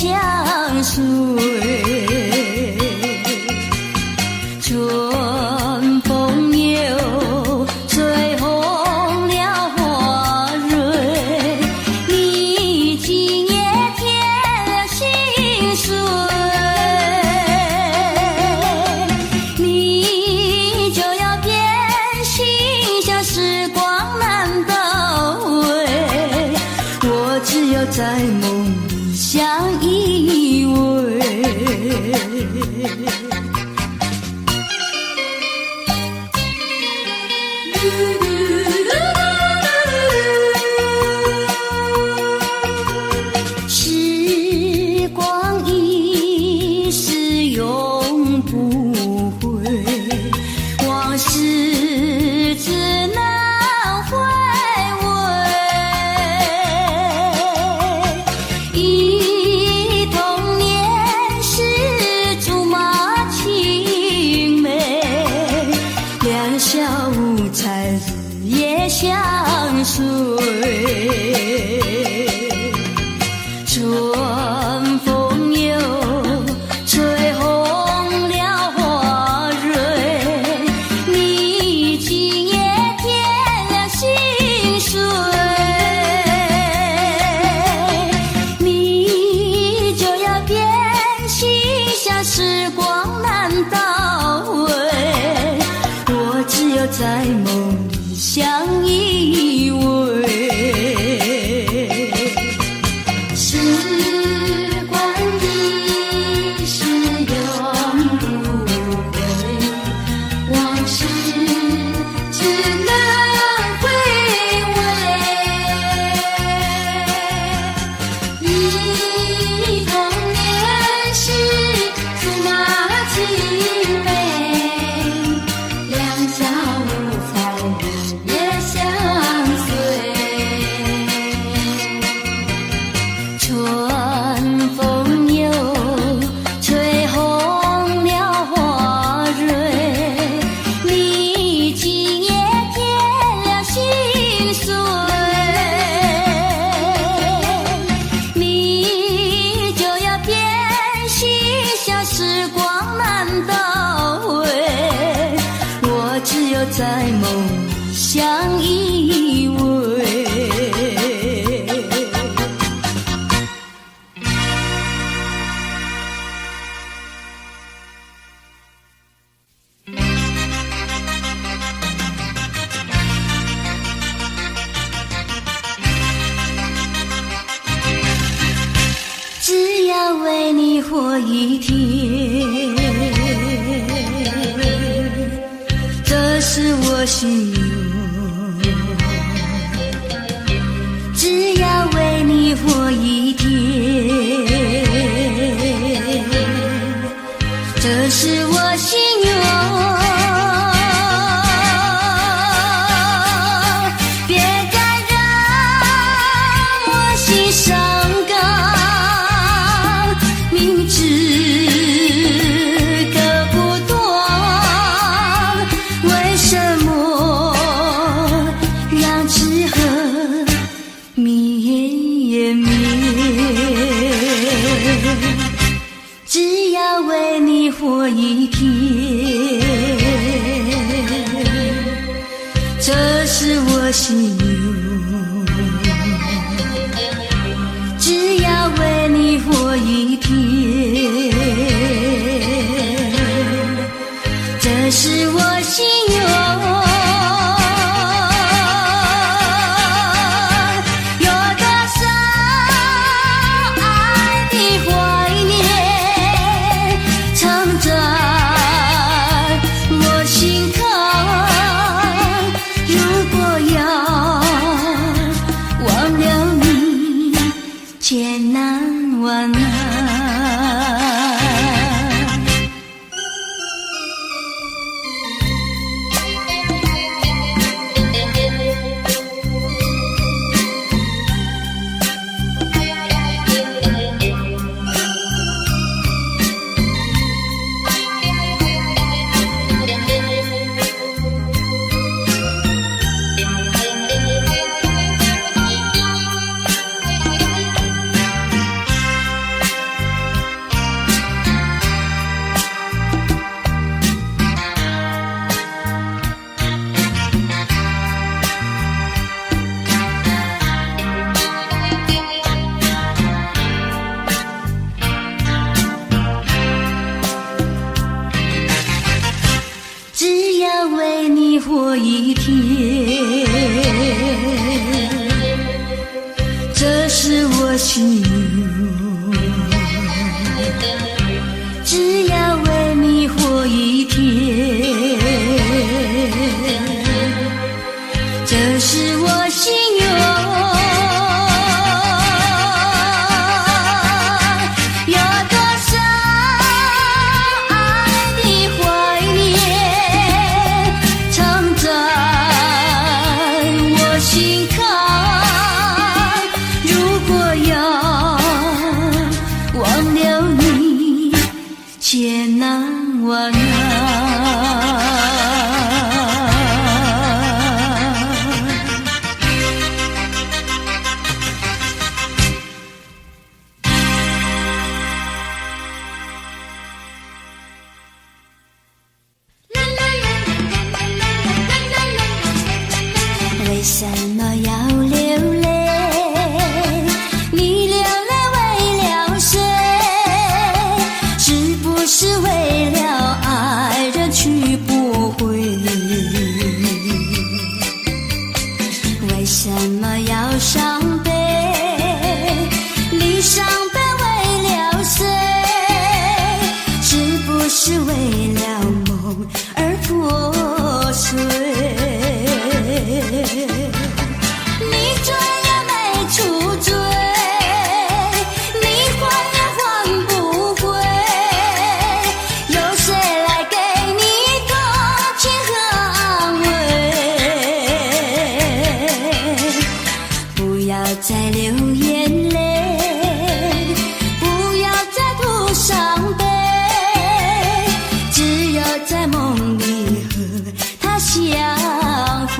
相随。春风又吹红了花蕊，你今夜添了心碎，你就要变心，像时光难倒回，我只有在梦里相依偎。时光一逝永不回，往事只能回味。忆童年时竹马青梅，两小无猜日夜相随。春风又吹红了花蕊，你今夜添了心碎，你就要变心，像时光难倒回，我只有在梦里相依偎。时光一逝永不回，往事只能回味。忆童年时竹马青梅，两小无猜日夜相随。春风又吹红了花蕊，你今夜添了心碎，你就要变心，像时光难倒回，我只有在梦里相依偎。只要为你活一天，这是我心愿。只要为你活一天，这是我心愿。别再让我心伤感，明知割不断，为什么让痴恨绵绵？只要为你活一天，这是我心愿。只要为你活一天，这是我心愿。有多少爱的怀念，藏在我心坎。如果要忘了你，艰难万难。我心愿，只要为你活一天，这是我心愿。千难万难，为什么要流泪？你流泪为了谁？是不是为了爱人去不回？为什么要伤悲？你伤悲为了谁？是不是为了梦而破碎？你追也没处追，你还也还不回，有谁来给你同情和安慰？不要再流眼泪，不要再吐伤悲，只有在梦里和他相会。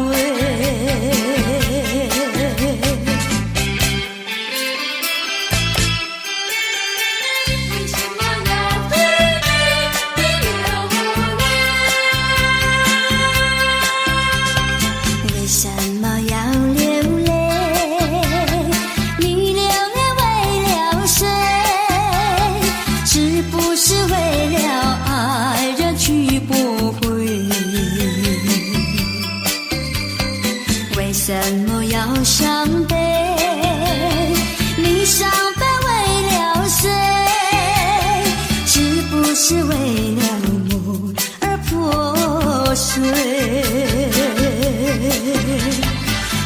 为什么要伤悲？你伤悲为了谁？是不是为了梦而破碎？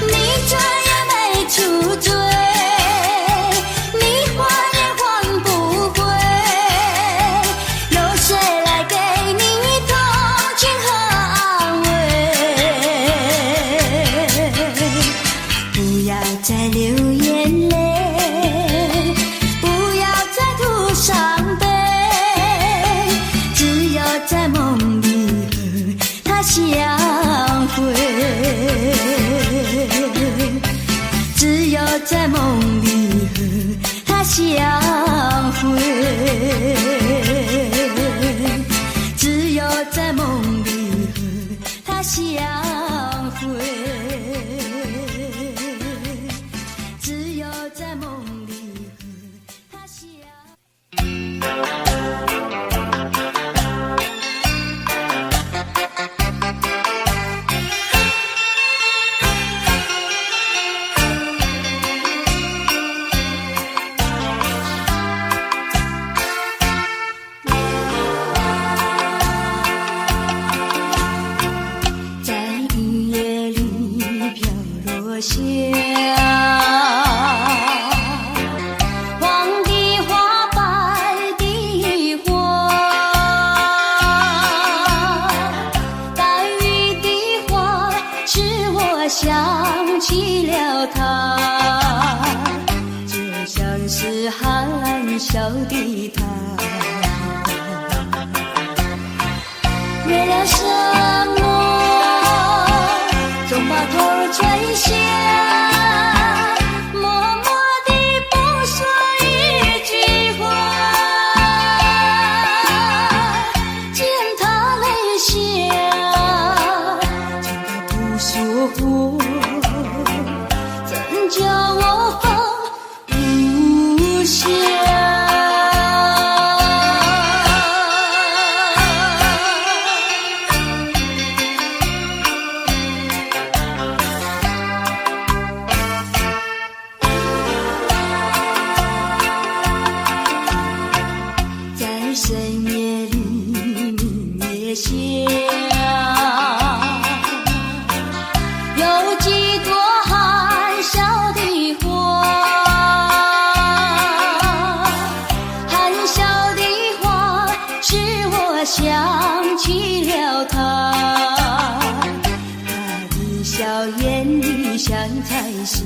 你追也没处追，你还也还不回，有谁来给你同情和安慰？不要再流眼泪，不要再吐伤悲，只有在梦里和他相会，只有在梦里和他相会，只有在梦里和他相会。只有在梦里和他相在雨夜里飘落下想起了他，就像是含笑的他，为了什么总把头垂下，默默地不说一句话，见他泪下，见他不说话，怎叫我放不下？是，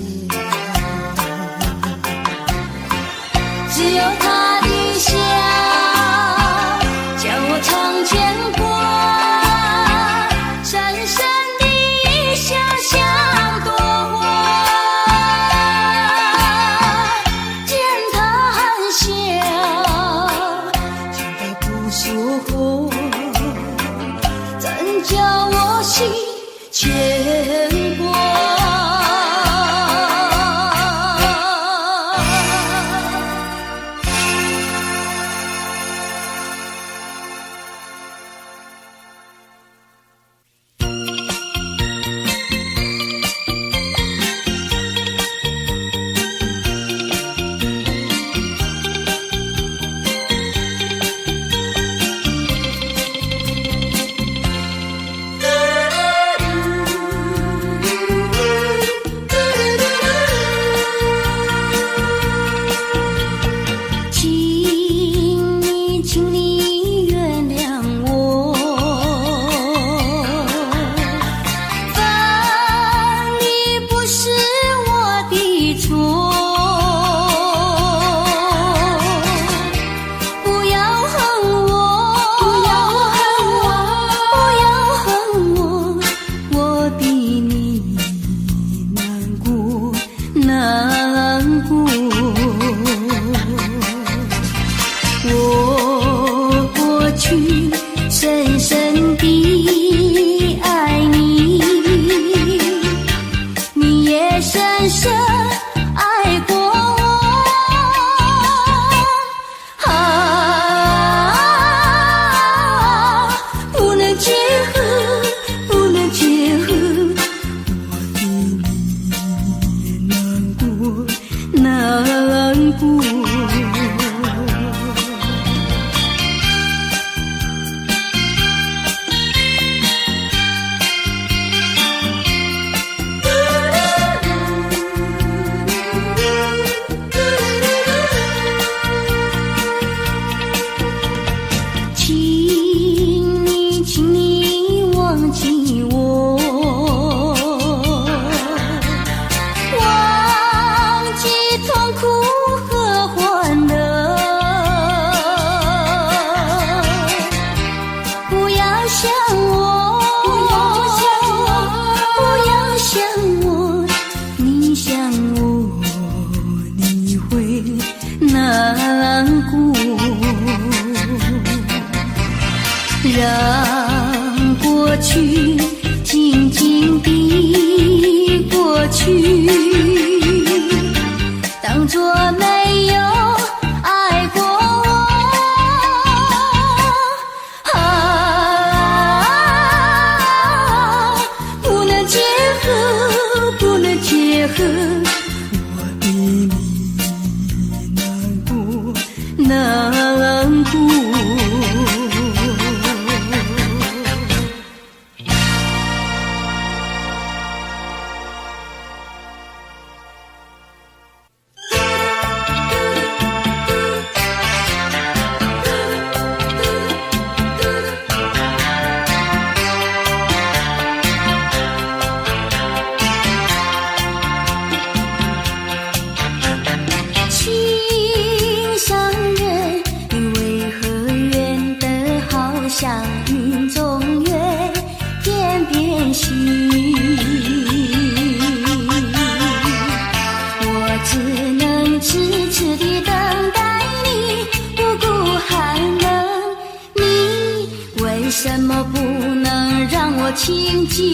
只有他的笑叫我常牵挂，深深的想象朵花，见他笑，见他不说话，真叫我心牵挂。让过去静静地过去，当作没有爱过我。不能结合，不能结合，我的你难过，难过。像云中月，天边星，我只能痴痴地等待你，不顾寒冷。你为什么不能让我亲近？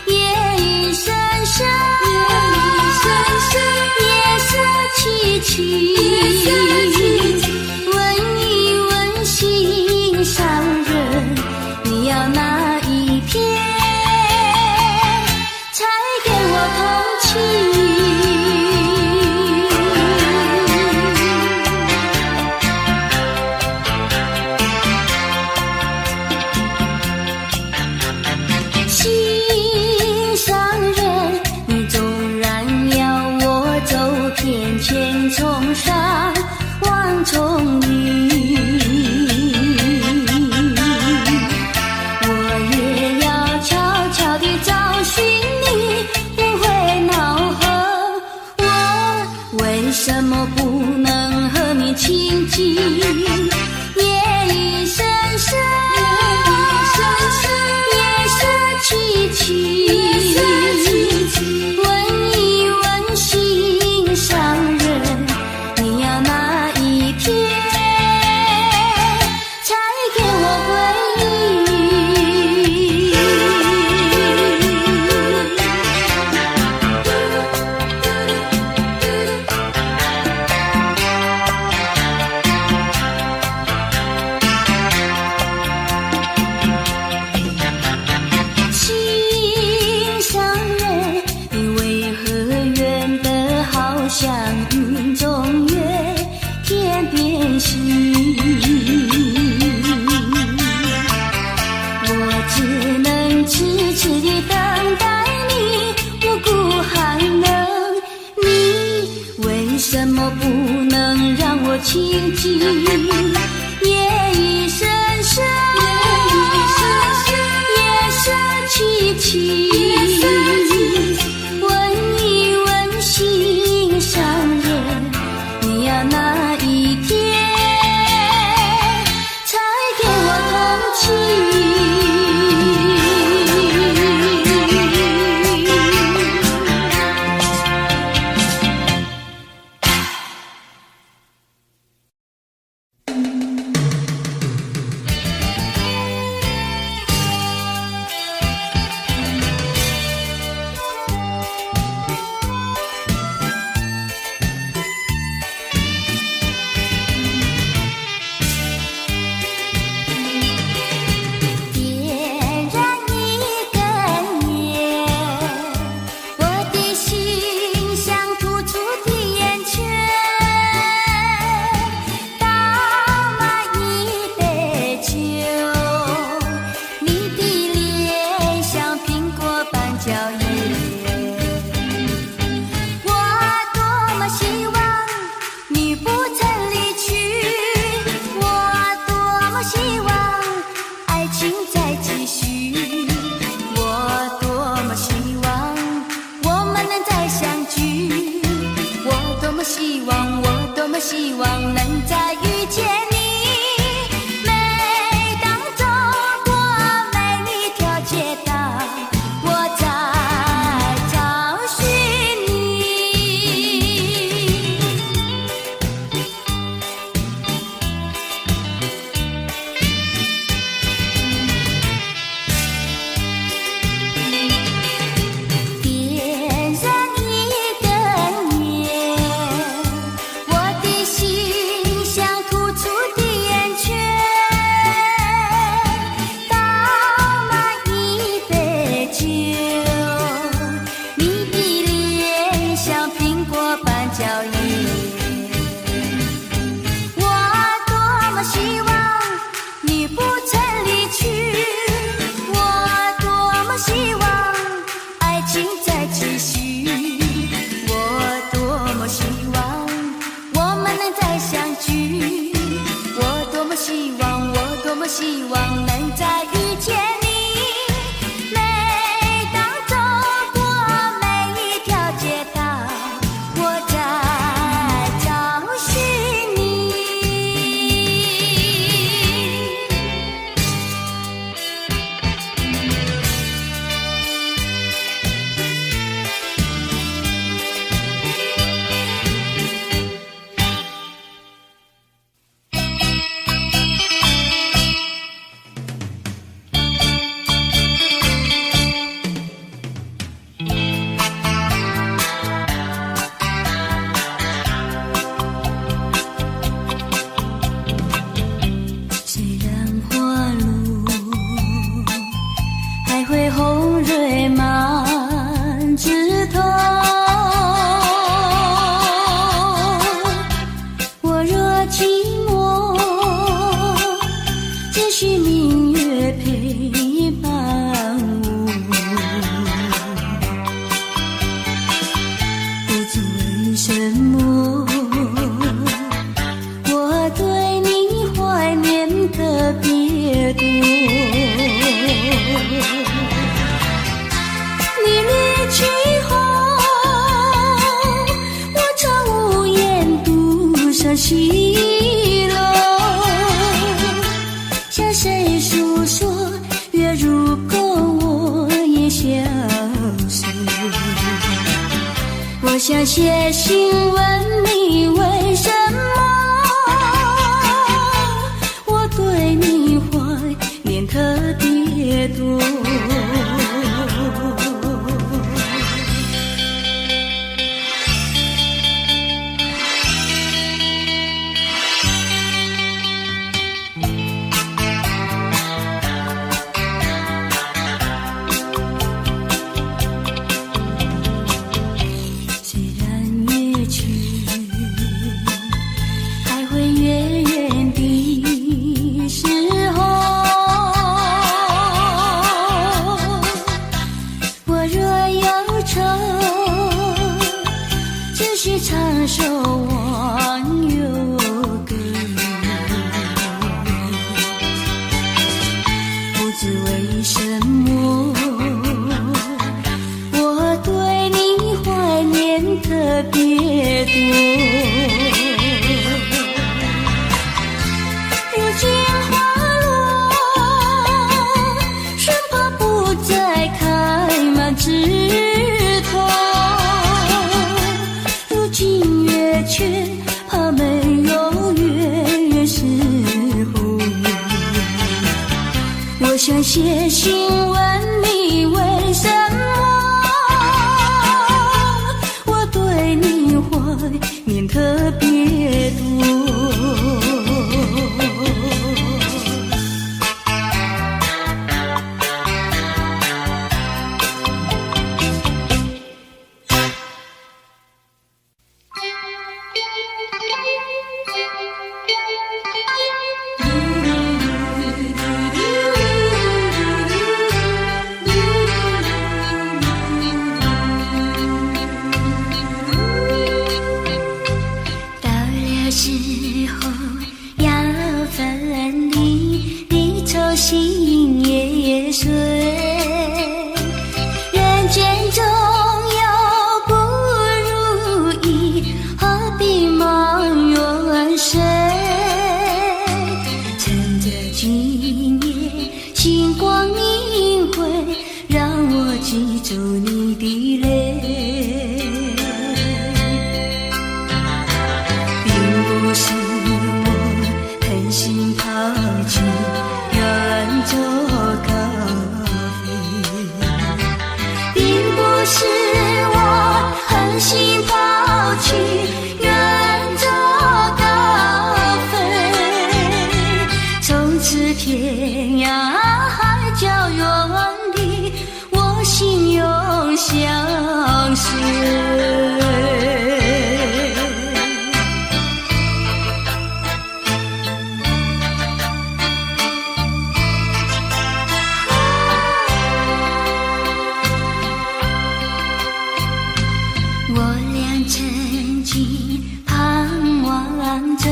夜雨声声，夜色凄凄，问一问心上人，你要哪一片才给我同情？心上人，你什么不能和你亲近？夜已深深，夜色凄凄，问一问心上人，你要哪一天才给我回忆？像云中月，天边星。我只能痴痴地等待你，不顾寒冷。你为什么不能让我亲近？夜已深深，夜色凄凄。你要哪一天才给我同情？希望能再遇见你，每当走过每一条街道，我在找寻你。点燃一根烟，我的心像突出的圆圈，倒满一杯酒，你的脸像苹果般娇艳。我多么希望你不曾离去，我多么希望爱情再继续，我多么希望我们能再相聚，我多么希望，我多么希望能再遇见你。每当走过每一条街道，我在找寻你。虽然花路还会红蕊满枝头，我若寂寞，只需明月陪伴我，不知为什么我对你怀念特别多。你离去后，我常无言常稀落。向谁诉说？月如钩，我也消失。我想写信问你，为什么我对你怀念特别多？长守望有个不知为什么，我对你怀念特别多。如今花落，生怕不再开满枝头。却怕没有月时候，我想写信问你，为什么我对你怀念特别多。时候要分离，离愁心也碎。人间总有不如意，何必忙远水？趁着今夜星光明辉，让我记住你的泪。不是我狠心抛弃远走高飞，并不是我狠心抛弃远走高飞。从此天涯海角远离，我心永相随。盼望着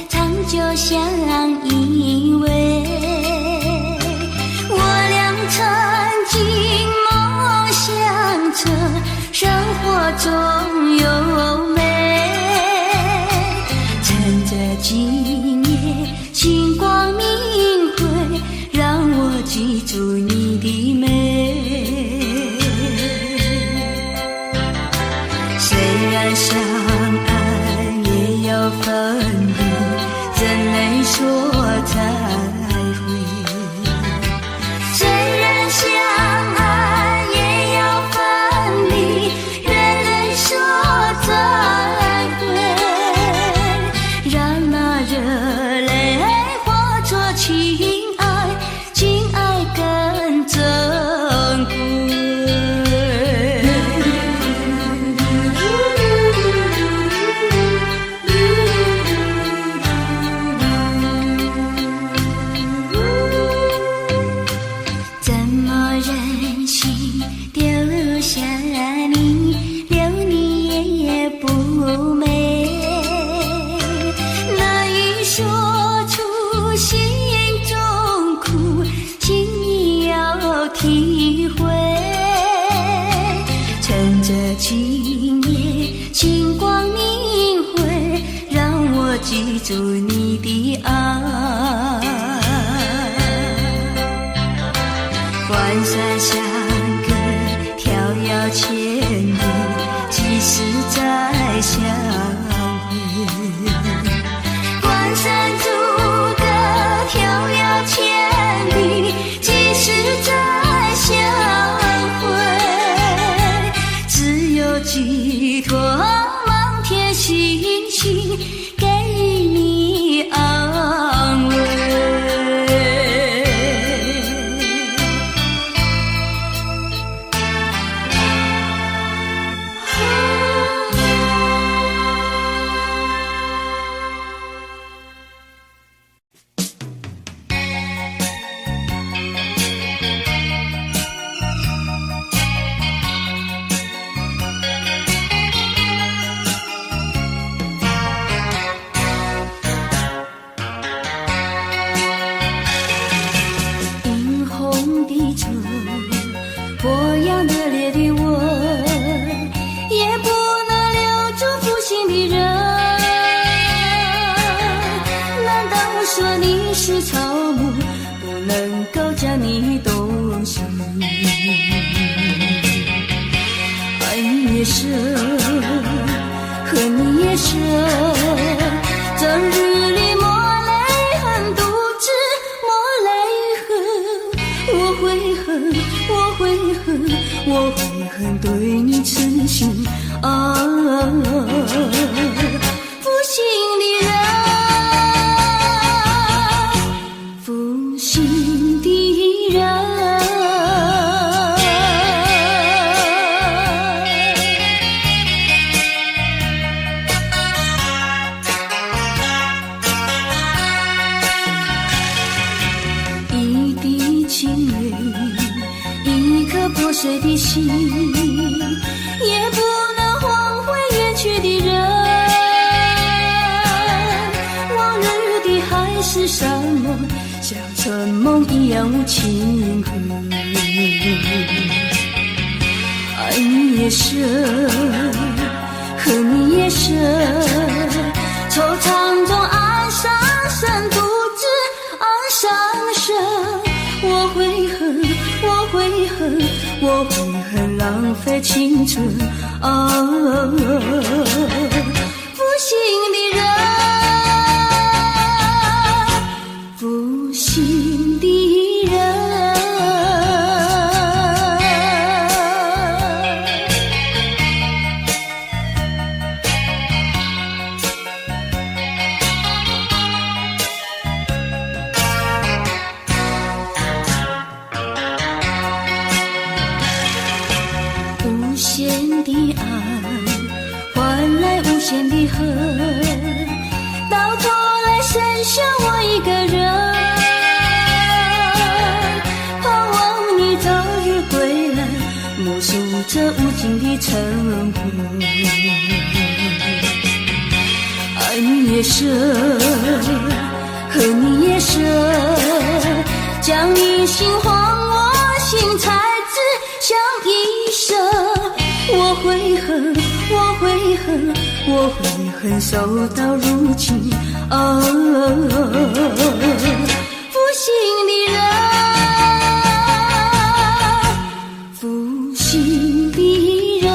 长久相依偎，我俩曾经梦想着生活中有美。趁着今夜星光明辉，让我记住你的美。虽然相爱也要分离，怎能说再会？虽然相爱也要分离，愿能说再会。让那热泪化作情爱，情爱更珍贵。记住你的爱。关山相隔，迢遥千里，几时再相会？关山阻隔，迢遥千里，几时再相会？只有寄托满天星星，给你安慰。是草木，不能够将你动心。爱你也深，恨你也深，整日里抹泪痕，独自抹泪痕。我会恨，我会恨，我会恨对你痴心啊，负心的人。心的人，一滴清泪，一颗破碎的心，也不能换回远去的人。往日的海誓山盟，像春梦一样无情恨。爱你也深，恨你也深，惆怅中暗伤神，独自暗伤神。我会恨，我会恨，我会恨浪费青春啊，负心的人，负心的人。无限的爱换来无限的恨，到头来剩下我一个人。盼望你早日归来，默数这无尽的晨昏。爱你也深，恨你也深，将你心还我心，才知晓一生。我会恨，我会恨，我会恨，守到如今啊，负心的人，负心的人。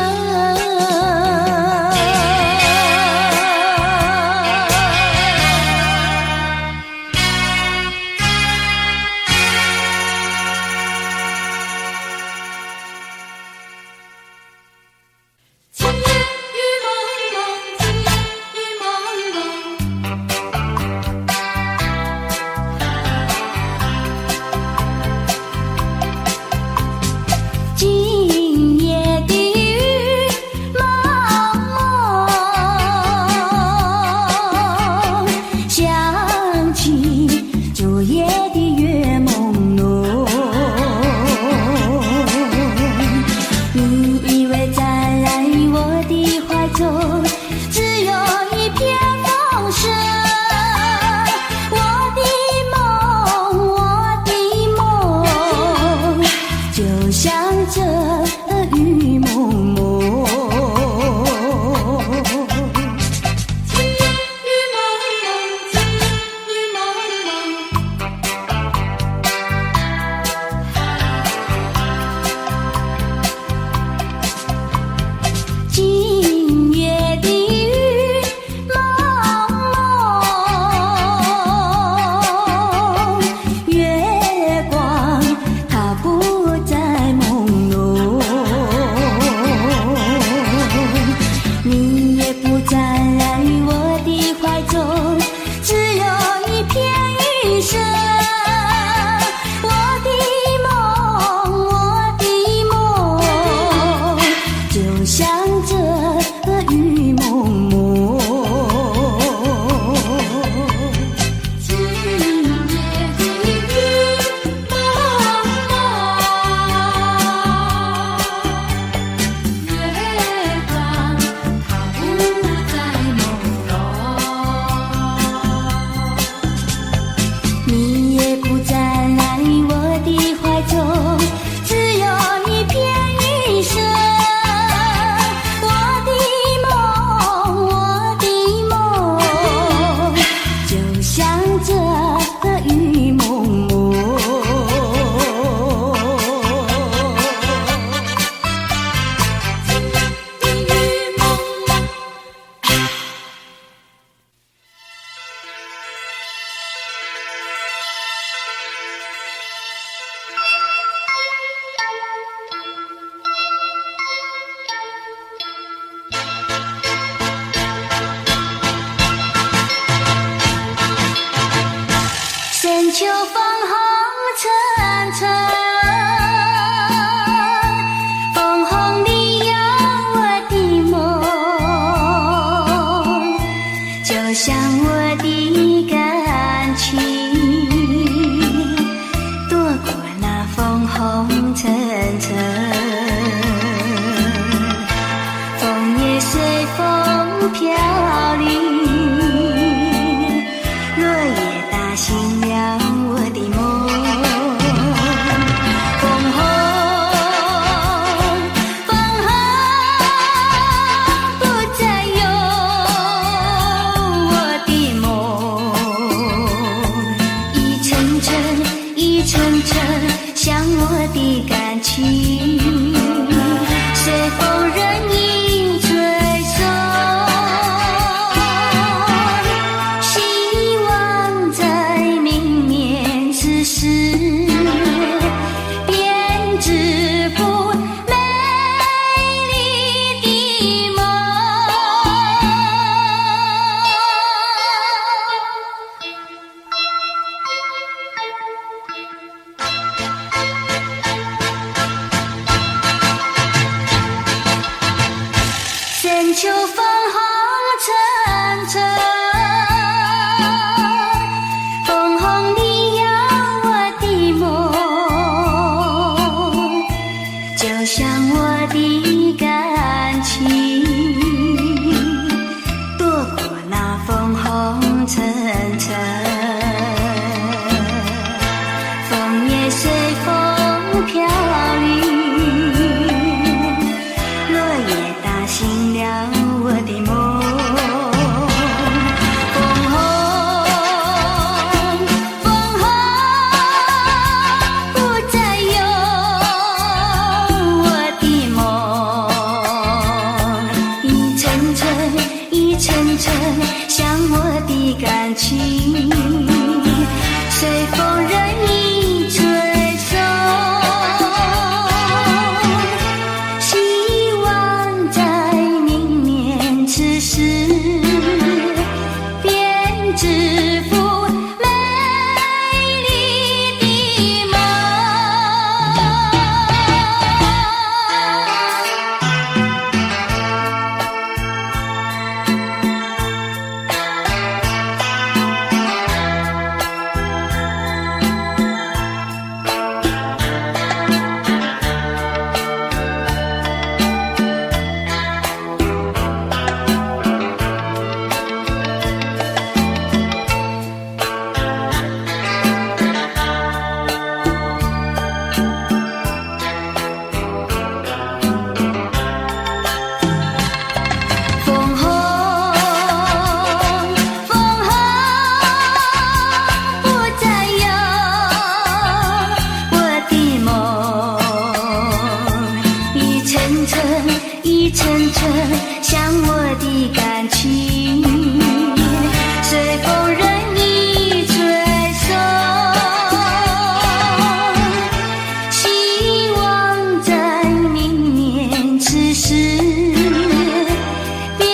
像我的感情，躲过那风红尘尘，风也随风飘零，落叶打醒了我的梦。风红不再有我的梦，一层层一层层像我的感情，随风任意吹送，希望在明年此时编织幅美丽的梦。深秋风红尘尘，风红里有我的梦，就像我的感情，躲过那风红尘尘，风也随风飘零，落叶打醒了我的梦。风红不再有我的梦，一层层一层层像我的感情，随风任意吹送，希望在明年此时编织幅美丽的梦。风红不再有我的梦，一层层一层层像我的感情，随风任意吹送，希望在明年此时编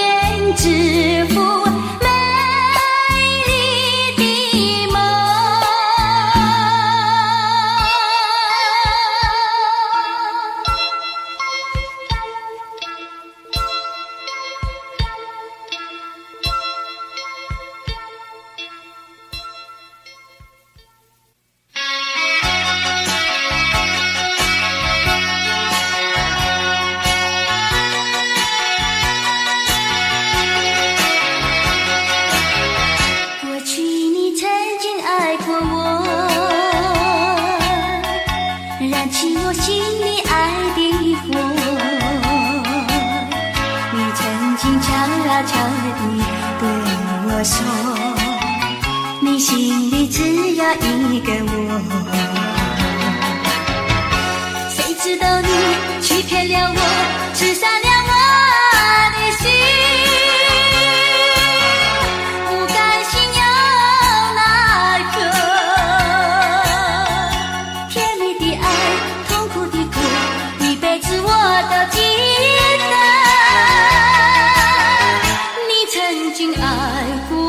织幅美丽的梦。过去你曾经爱过我，燃起我心里爱的火，你曾经悄悄地对我说，你心里只有一个我，谁知道你欺骗了我，刺杀了我的心，不甘心有那颗甜蜜的爱，痛苦的苦，一辈子我都记得。你曾经爱过我。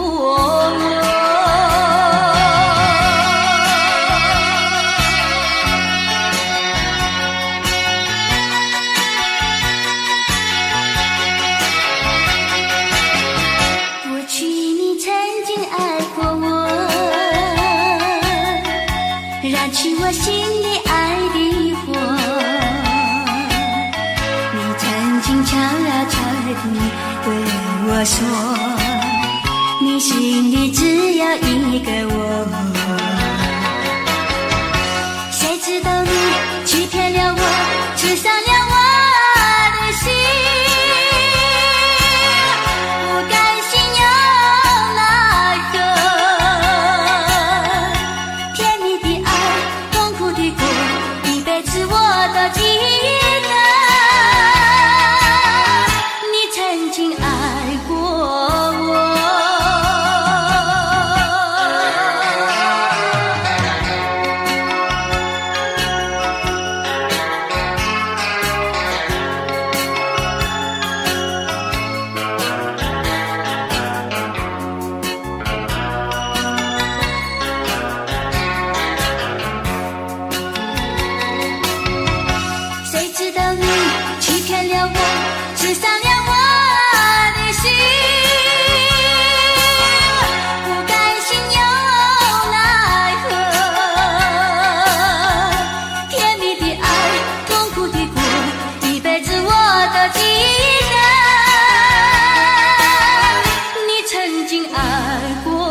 我心里爱的火，你曾经悄悄地对我说，你心里只有一个我。谁知道你欺骗了我，刺伤了我的心，不甘心又奈何，甜蜜的爱，痛苦的过，一辈子我都记得，你曾经爱过我。谁知道你欺骗了我，刺伤了我的心，不甘心又奈何，甜蜜的爱，痛苦的过，一辈子我都记得，你曾经爱过我。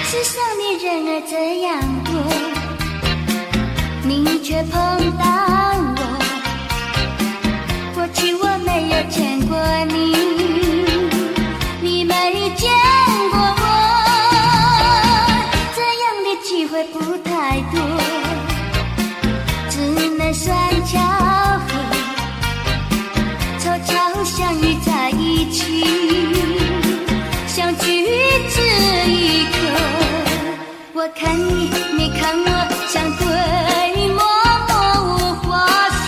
世上的人儿这样多，你却碰到我。过去我没有见过你，你没见过我，这样的机会不太多，只能算巧合，凑巧相遇在一起，相聚这一刻。我看你，你看我，像对默默无话说。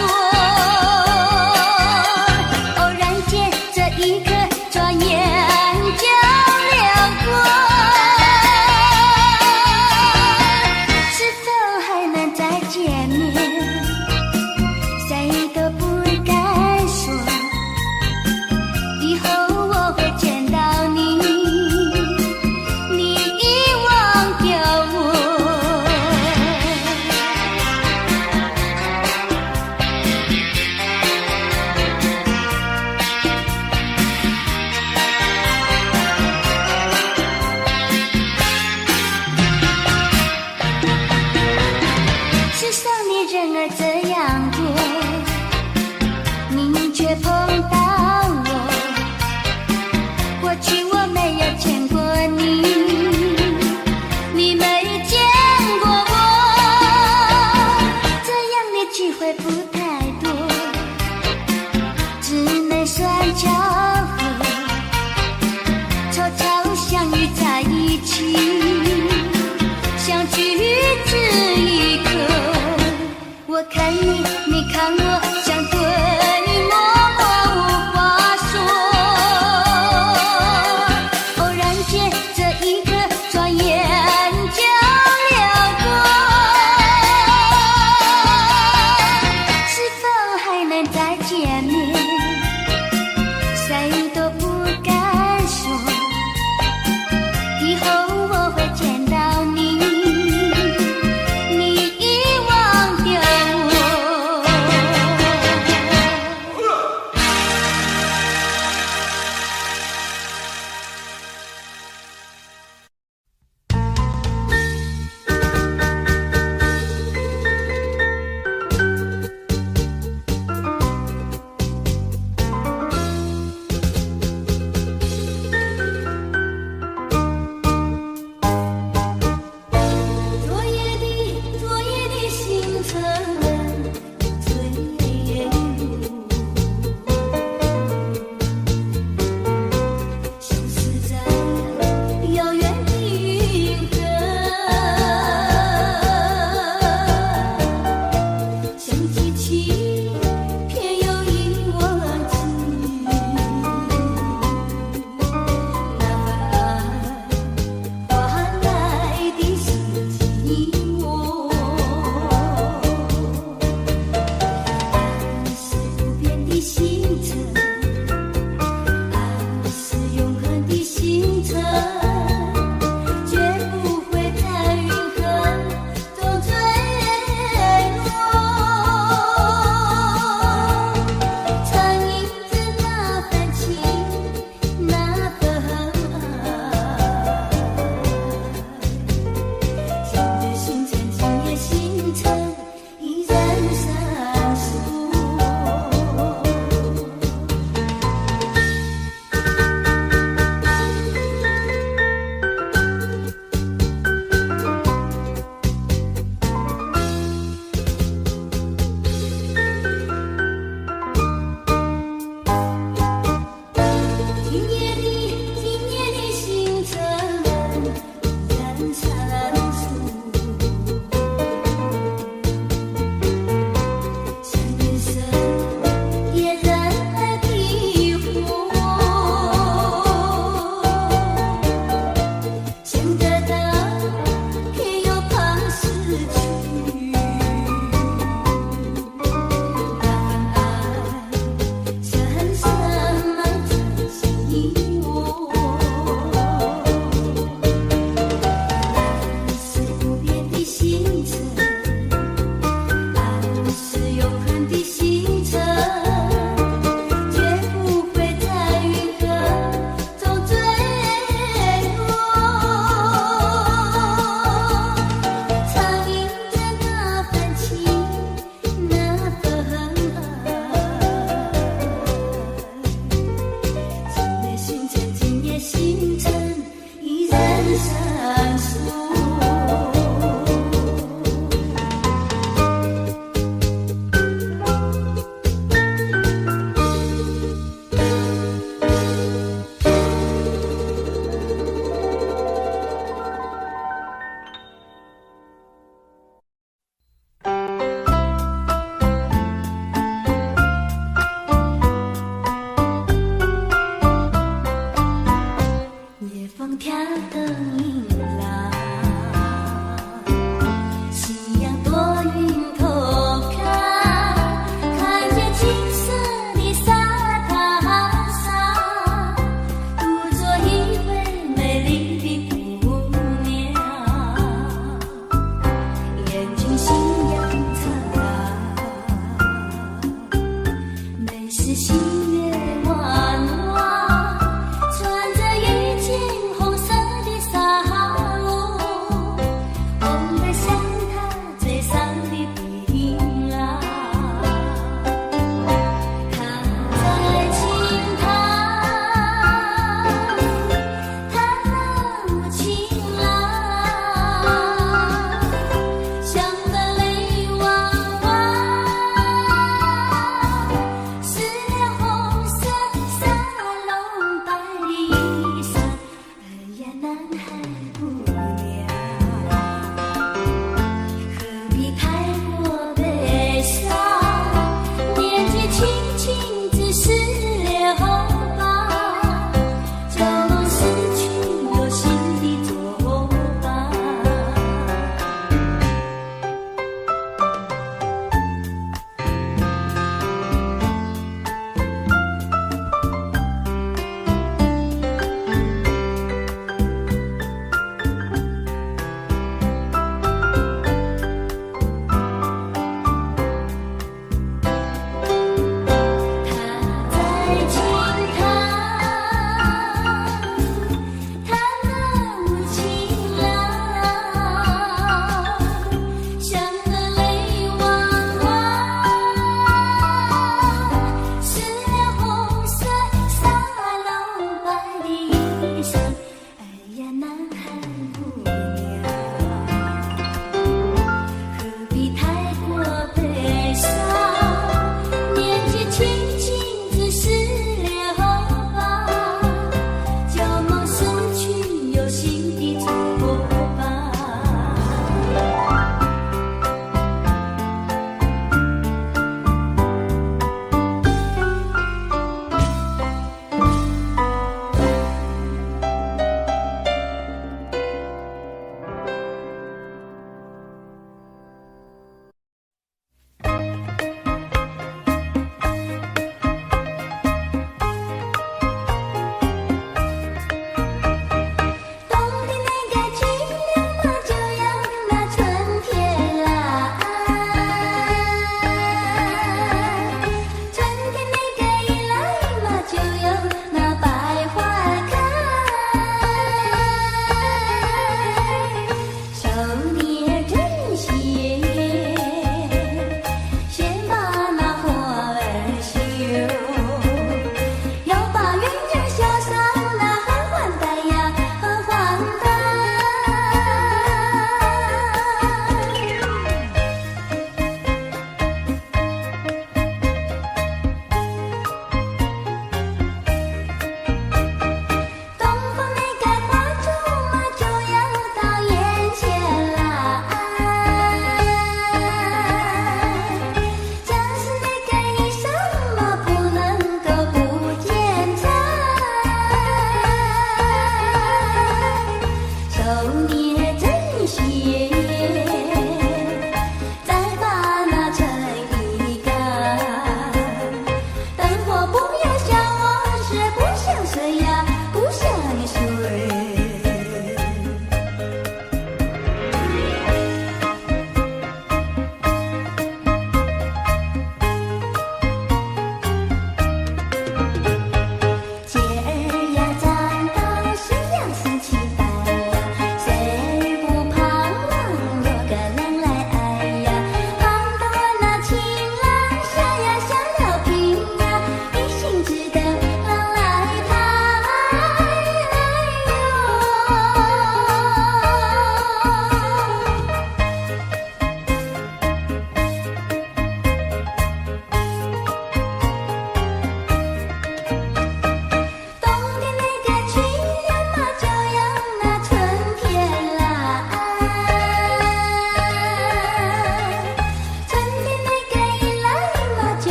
偶然间，这一刻转眼就流过，是否还能再见面？谁都不敢说，以后我会见到你，你遗忘掉我。世上的人儿这样多，你却碰到我。过去我没有见过你，你没见过我，这样的机会不太多，只能算巧合，凑巧相遇在一起，相聚这一刻。我看你，你看我，像对默默无话说。偶然间，这一刻转眼就流过，是否还能再见面？谁都不敢说，以后我会见到你，你遗忘掉我。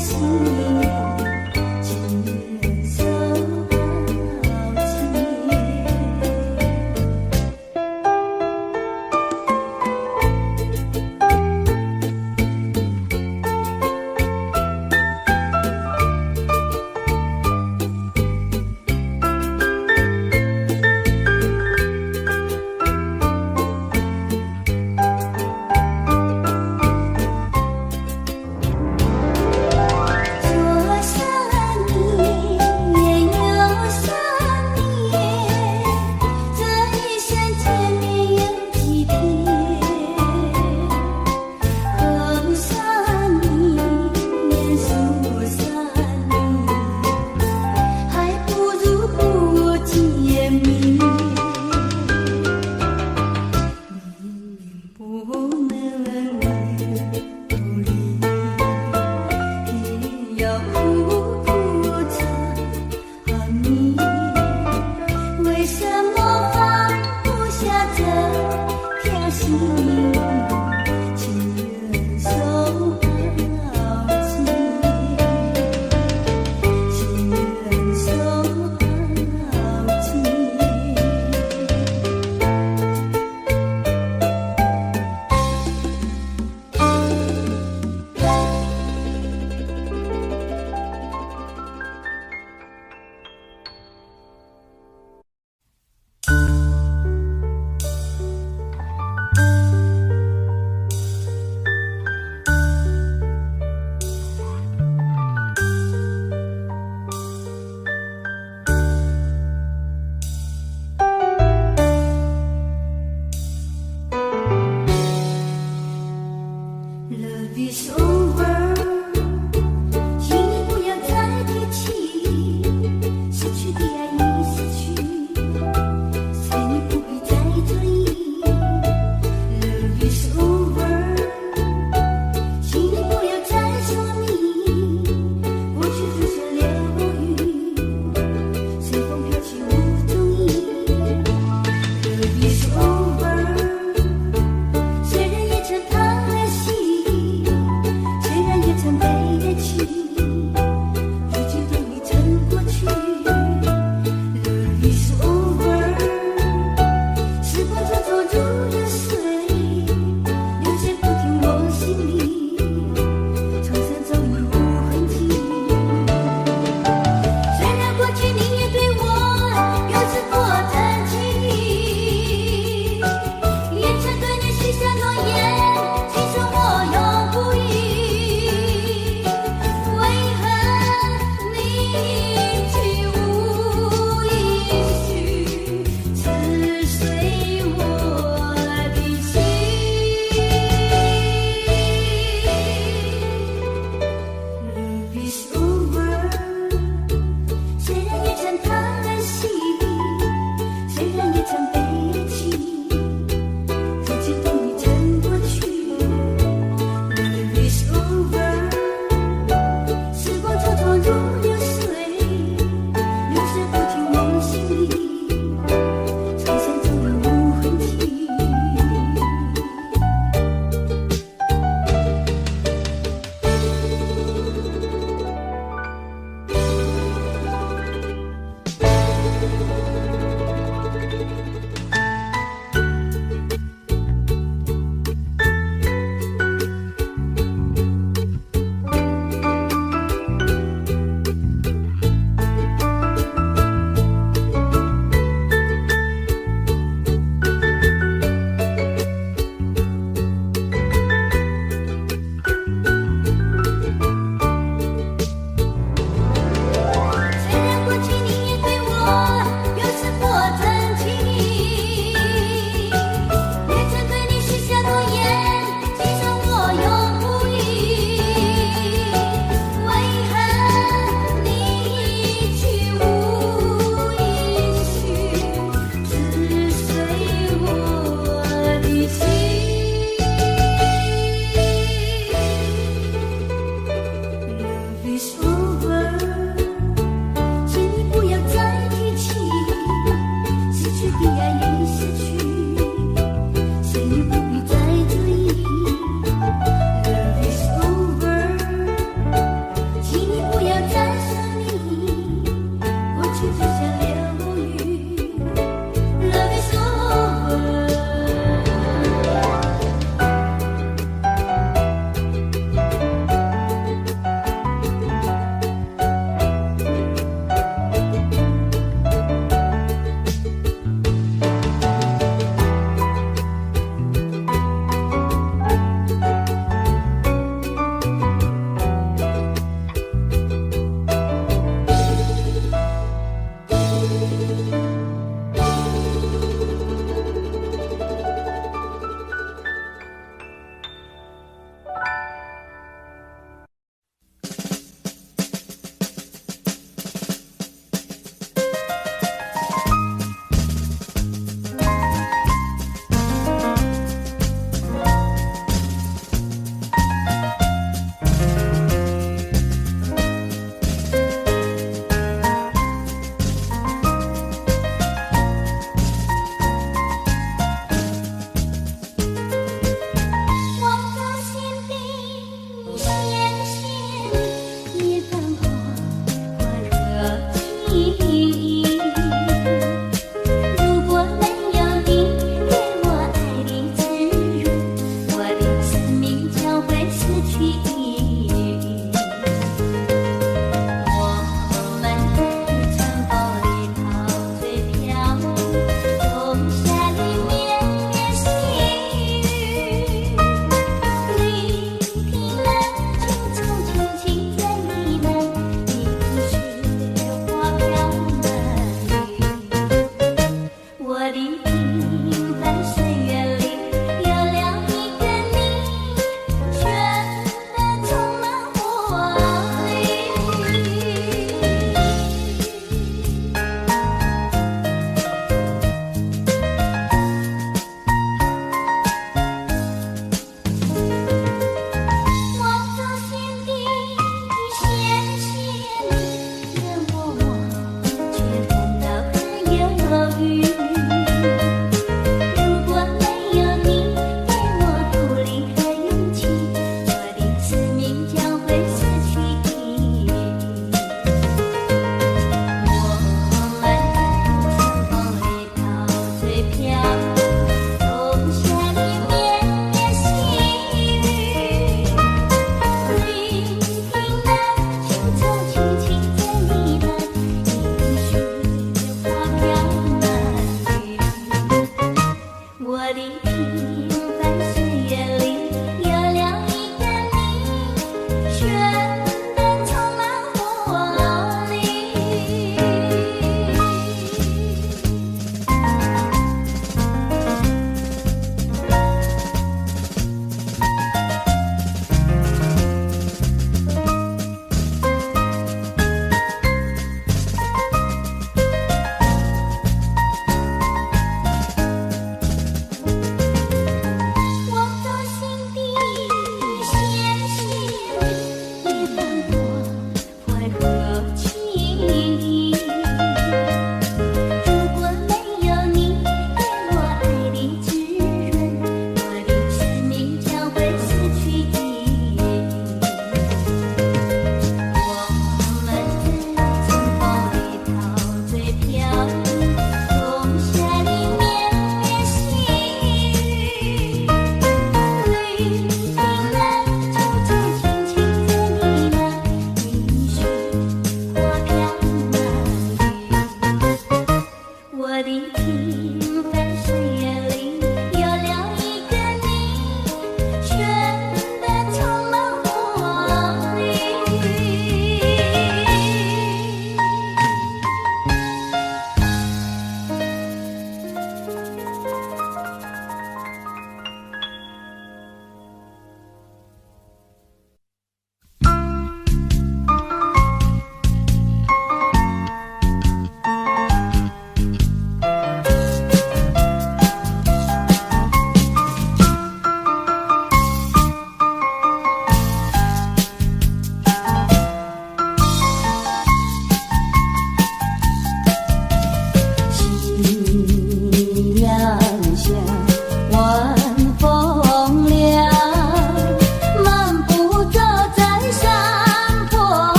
心，情人手好情。Love is over， 请你不要再提起失去的爱已失去，所以你不必再追忆。Love is over， 请你不要再说明过去只是流雨，随风飘起无踪影。Love is over， 虽然也曾叹了息。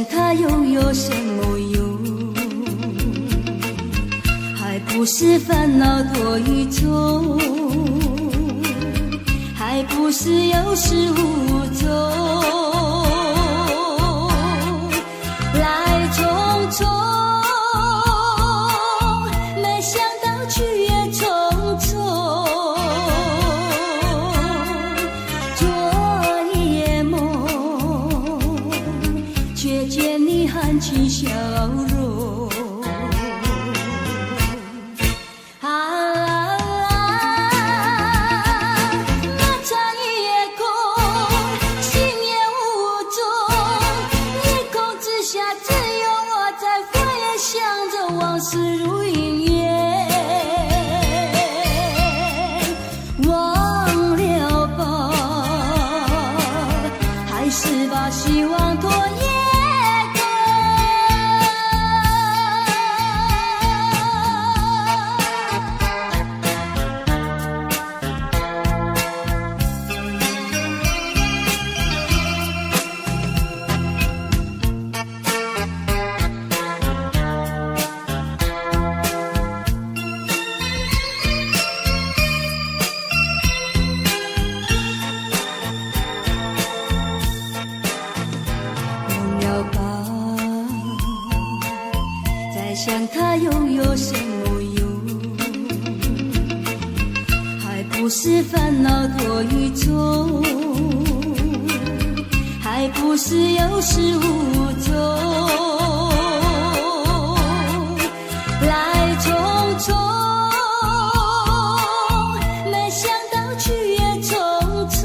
想他又有什么用？还不是烦恼多一重，还不是有始无终，来匆匆，没想到去也匆匆。昨夜梦，却见你含情笑容。往事如云烟，忘了吧，还是把希望拖延过。想他又有什么用？还不是烦恼多一重，还不是有始无终，来匆匆，没想到去也匆匆。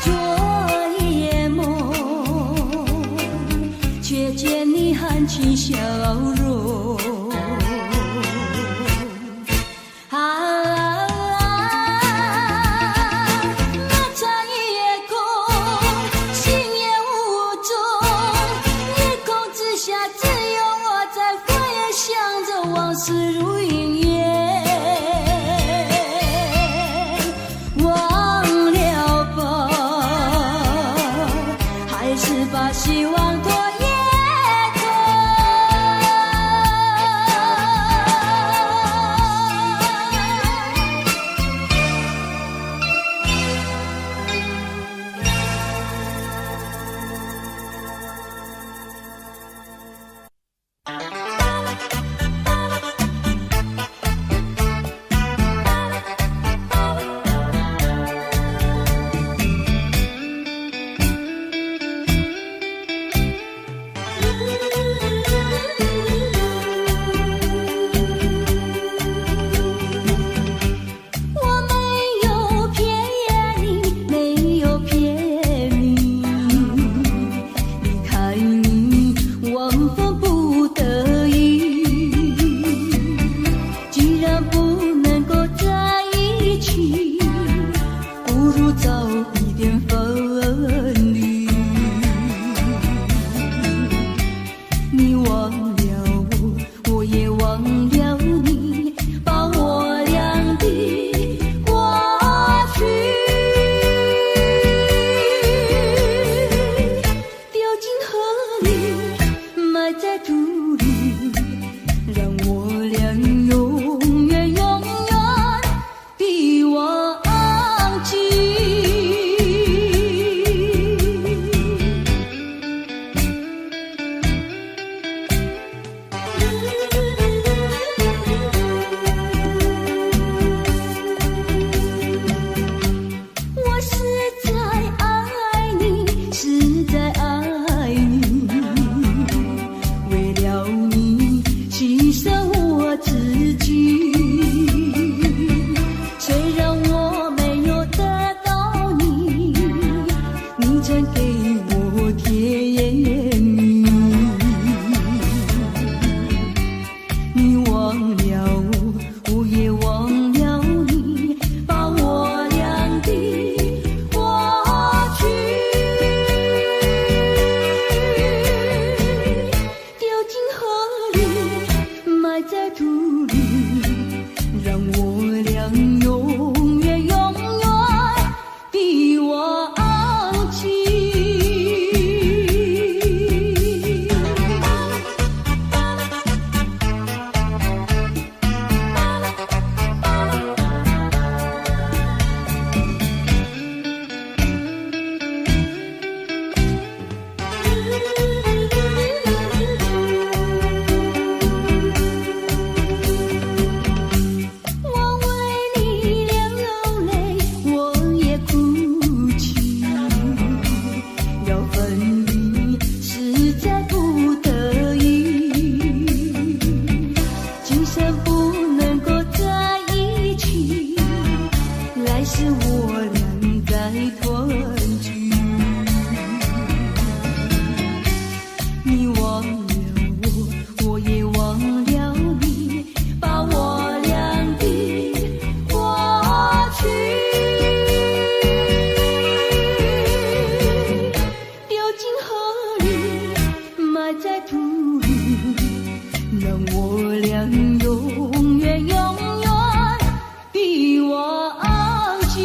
昨夜梦，却见你含情笑容。那残夜空，心也无踪，夜空之下只有我在飞，想着往事如云烟，忘了吧，还是把希望拖延。永远比我昂起。是我俩在团聚。你忘了我，我也忘了你，把我俩的过去丢进河里，埋在土里，让我俩永远永远比忘记。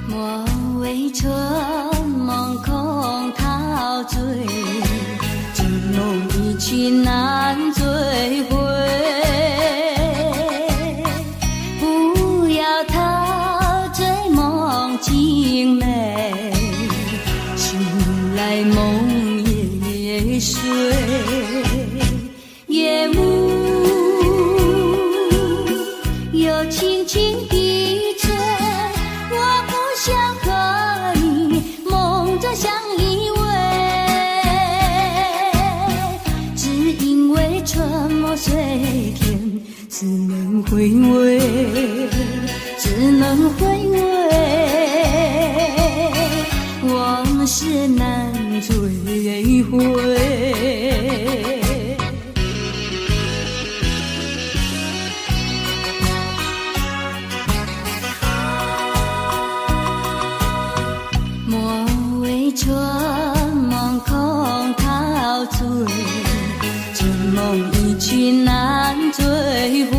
莫为春梦空陶醉，这梦一去难追回。不要陶醉梦境美，醒来梦也碎。夜幕又轻轻地吹，我不想和你梦中相依偎，只因为春梦随天，只能回味，只能回味，往事难追回。莫为春梦空陶醉，这梦一去难追回。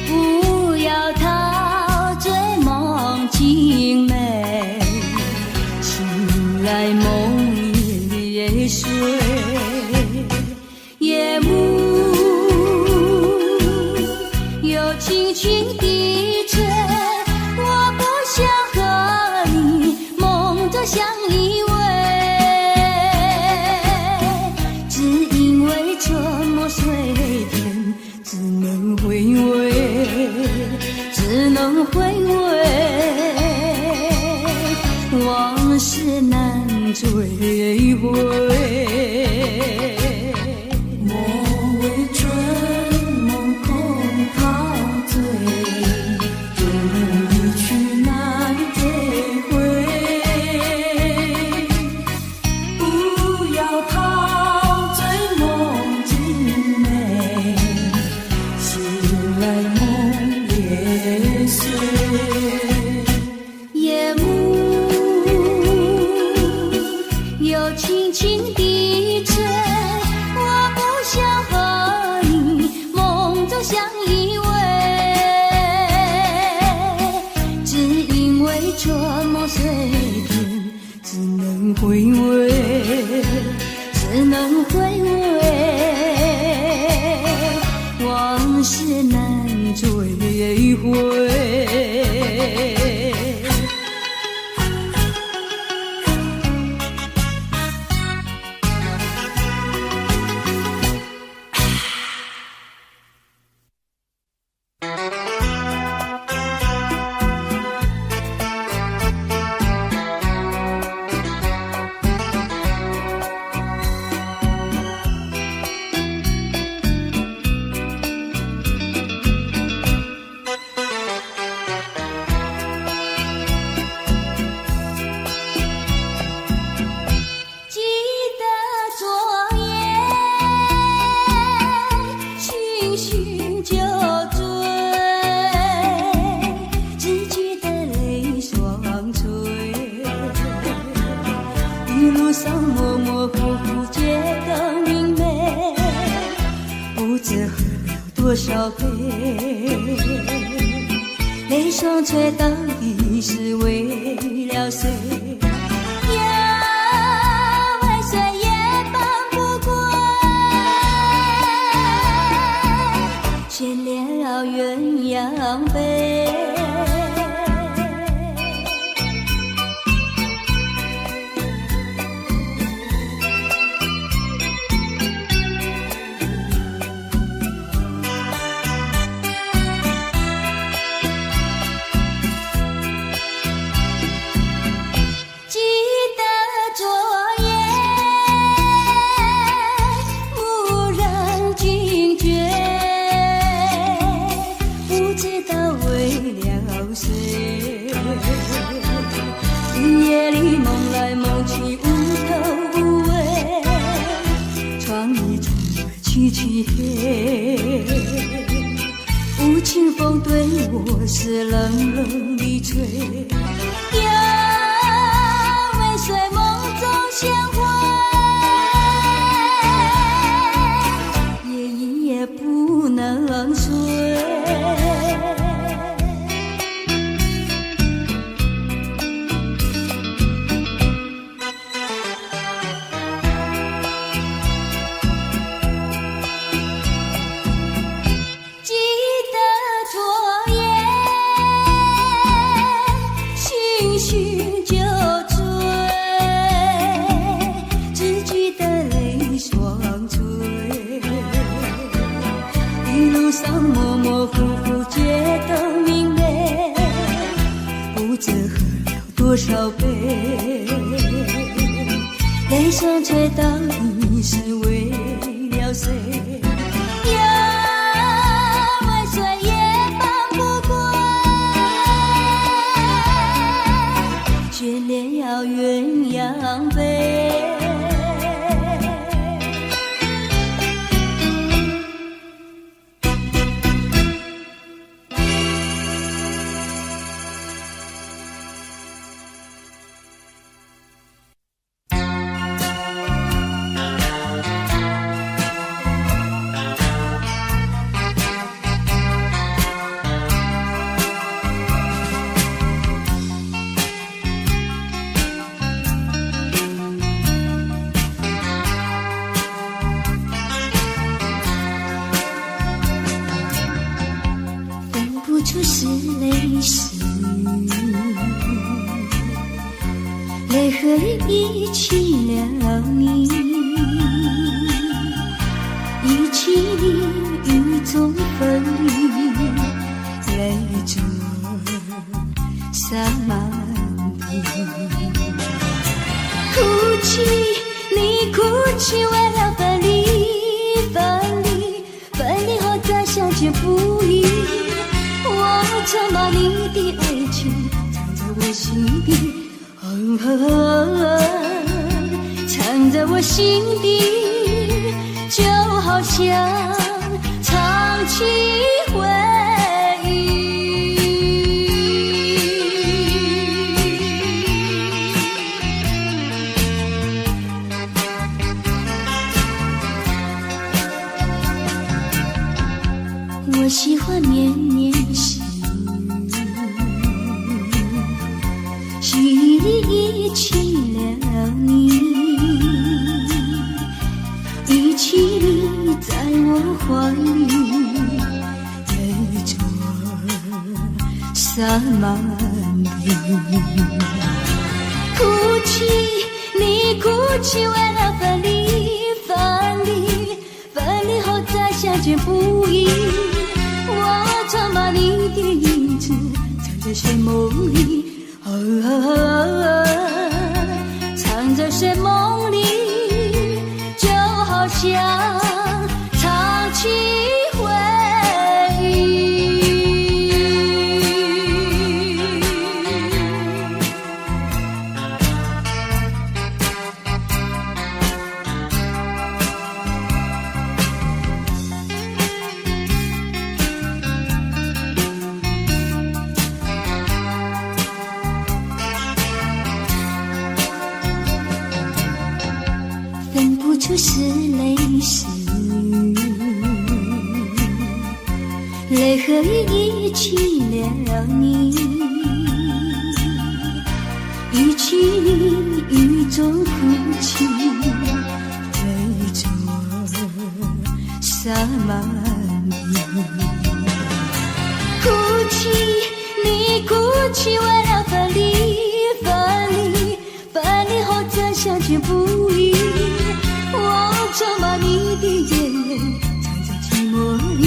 不要陶醉梦境美，醒来梦也碎。夜幕又轻轻地吹，我不想和你梦中相依偎，只因为春梦随天，只能回味，只能回味，往事难追回。莫为春梦空陶醉，这梦一去难追回。不要陶醉梦境美，醒来梦也碎。夜幕又轻轻地吹，我不想和你梦中相依偎，只因为春梦随天，只能回味，只能回味，往事难追回。记得昨夜逡巡酒醉，只记得泪双垂，一路上模模糊糊觉得明媚，不知喝了多少杯，泪双垂到底是为了谁？献了鸳鸯杯，是冷冷的吹，要尾随梦中鲜花，夜夜不能睡。模模糊糊觉得明媚，不知喝了多少杯，泪双垂到底是为了谁？要尾随也放不过，眷恋要鸳鸯杯。是泪湿，泪和雨一起了你，一起你雨中分离，泪中洒满地。哭泣，你哭泣，为了分离，分离，分离后再相见不易。我曾把你的爱情藏在我心底，藏在我心底，就好像藏起回忆。我喜欢绵绵细雨里一起了你，一起你在我怀里，泪中洒满地。哭泣，你哭泣，为了分离，分离，分离后再相见不易。我曾把你的影子藏在睡梦里，藏在睡梦里，就好像藏起回忆。分不出是泪是雨，泪和雨一起了你，一起你雨中哭泣，泪中洒满地。哭泣，你哭泣，为了分离，分离，分离后再相见不易。我曾把你的眼泪藏在寂寞里，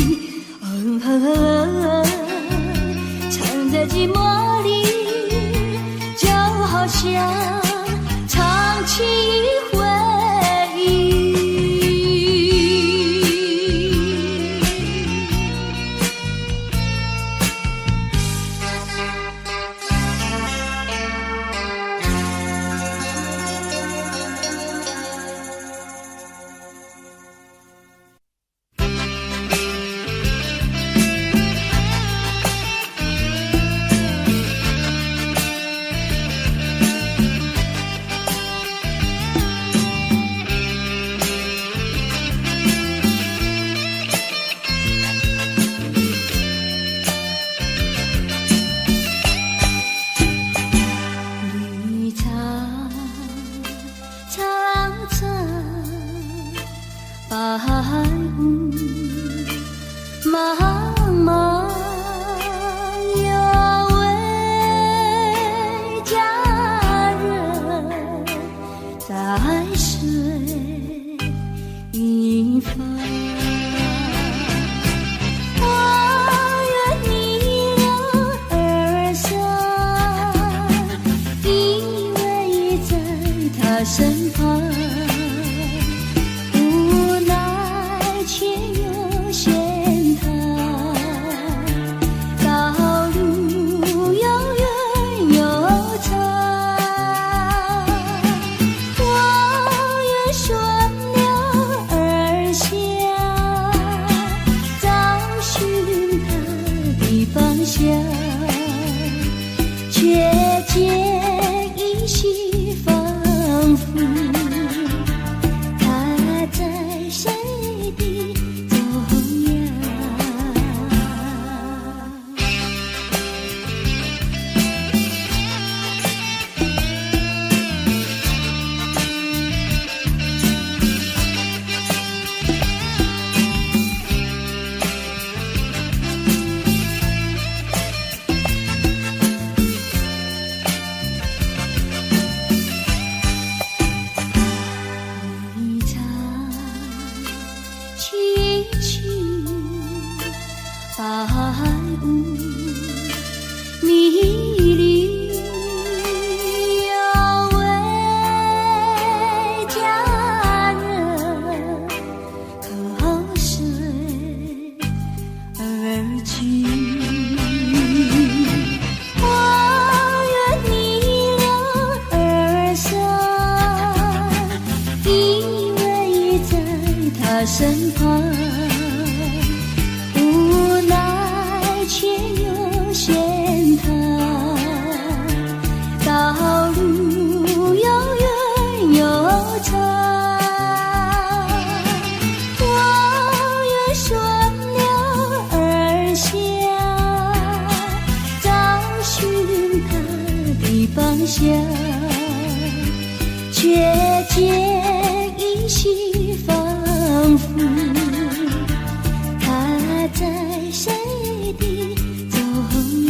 藏在寂寞里，就好像藏起回忆。在白雾茫茫，有位佳人在水一方。我愿逆流而上，依偎在他身旁，无奈却又嫌他道路遥远又长。我愿顺流而下，找寻他的方向，却见依稀仿佛他在谁的中央。一场凄凄白雾迷离，有位佳人口水而去。我愿逆流而上，依偎在他身旁，无奈却又嫌他道路遥远又长。我愿顺流而下，找寻他的方向，却见依稀仿佛他在谁的中央。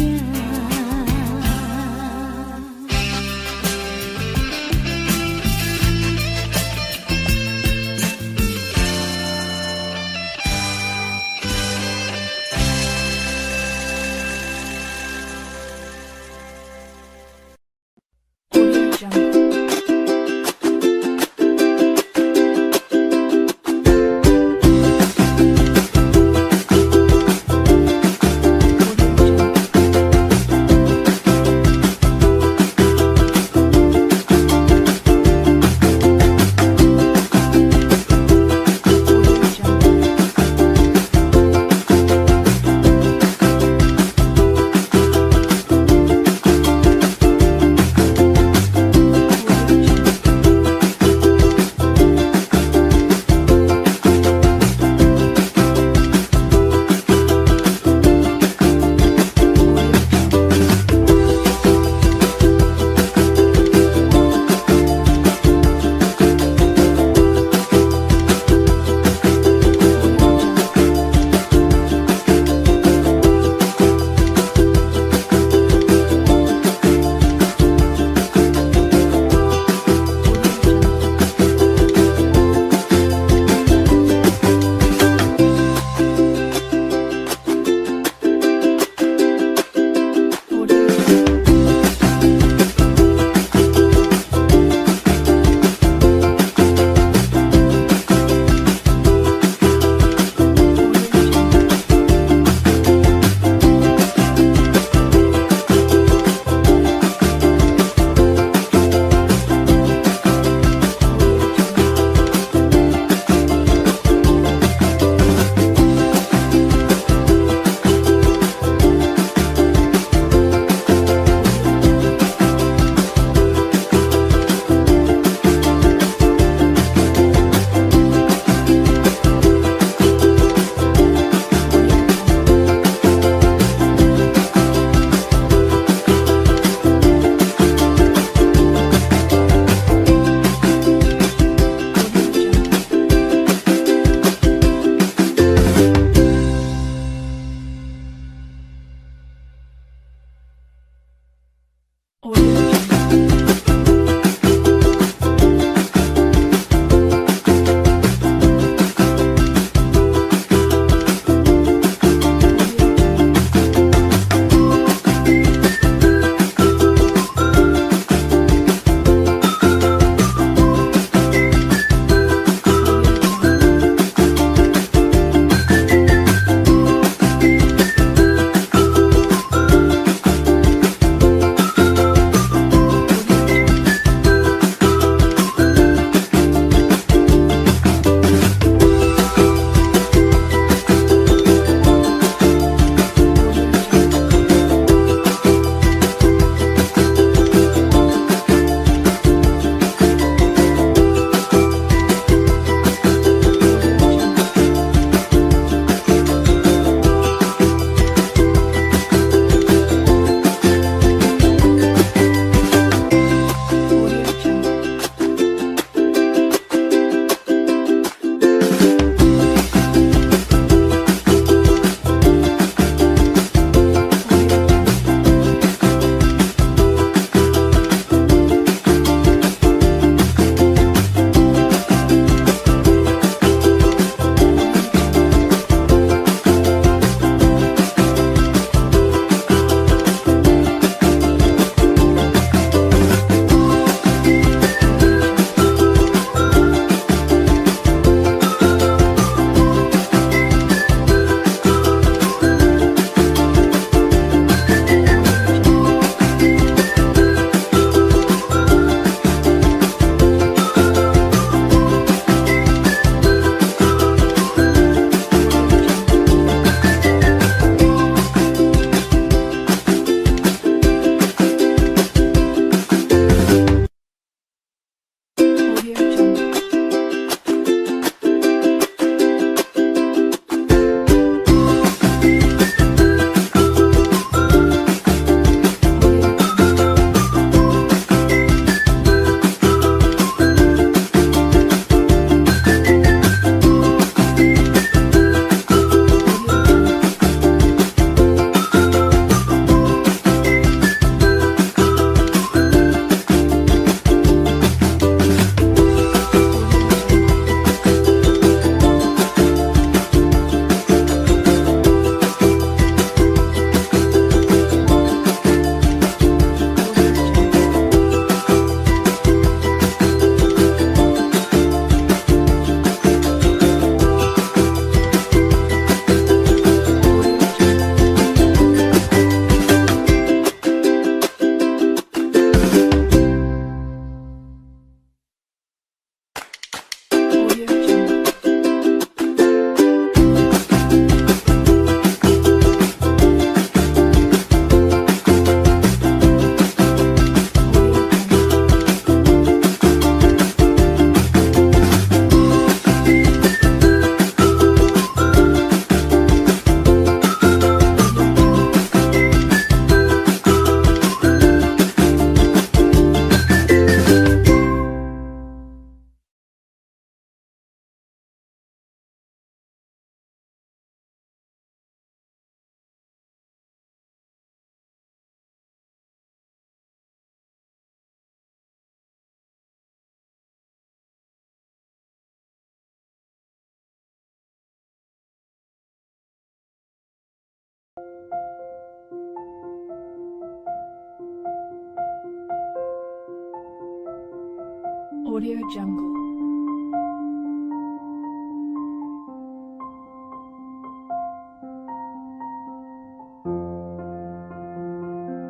Audio Jungle.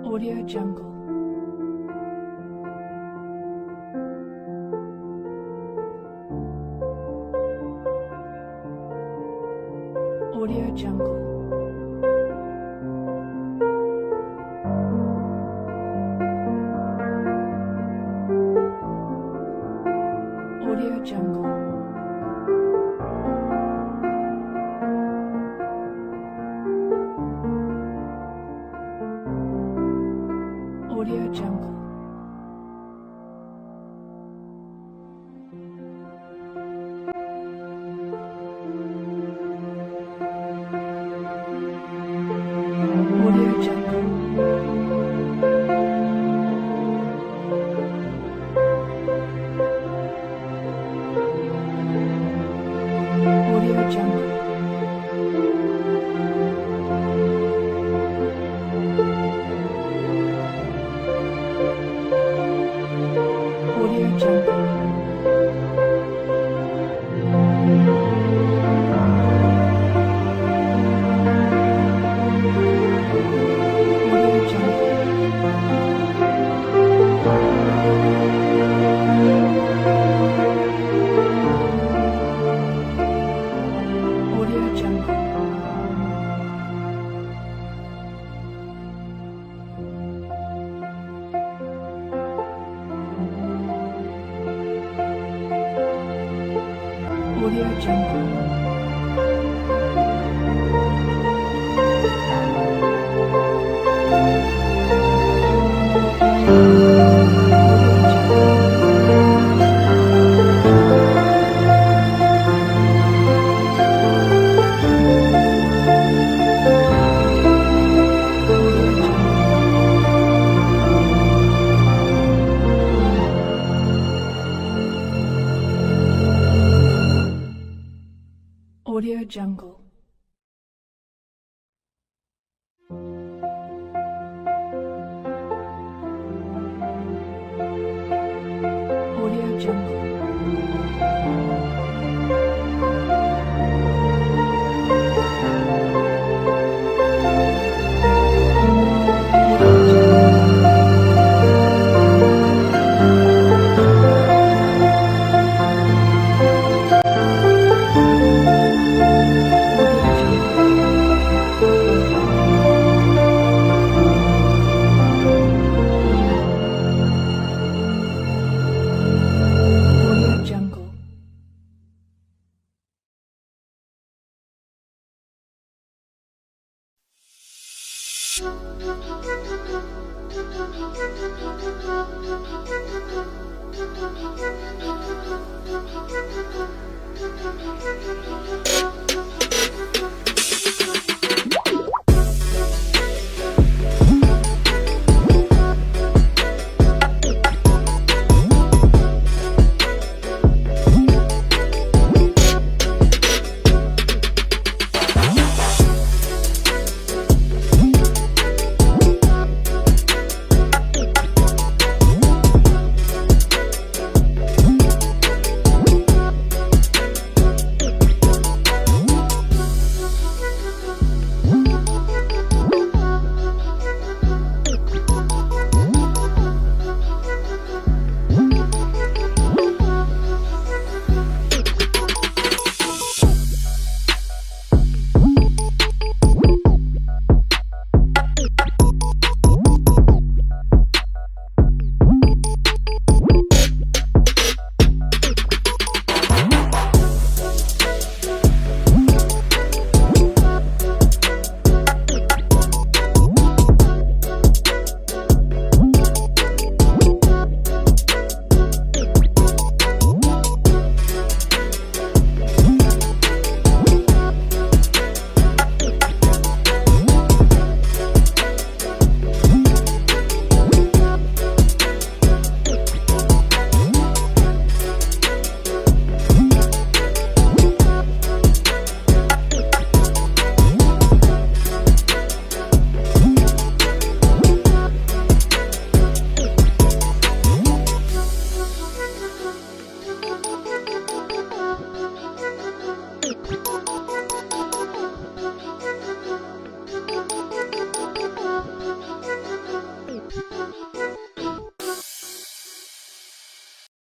Audio Jungle. Audio Jungle. Audio Jungle. Audio Jungle. Audio Jungle. Audio Jungle. Audio Jungle. Audio Jungle. Audio Jungle. Audio Jungle. Audio Jungle.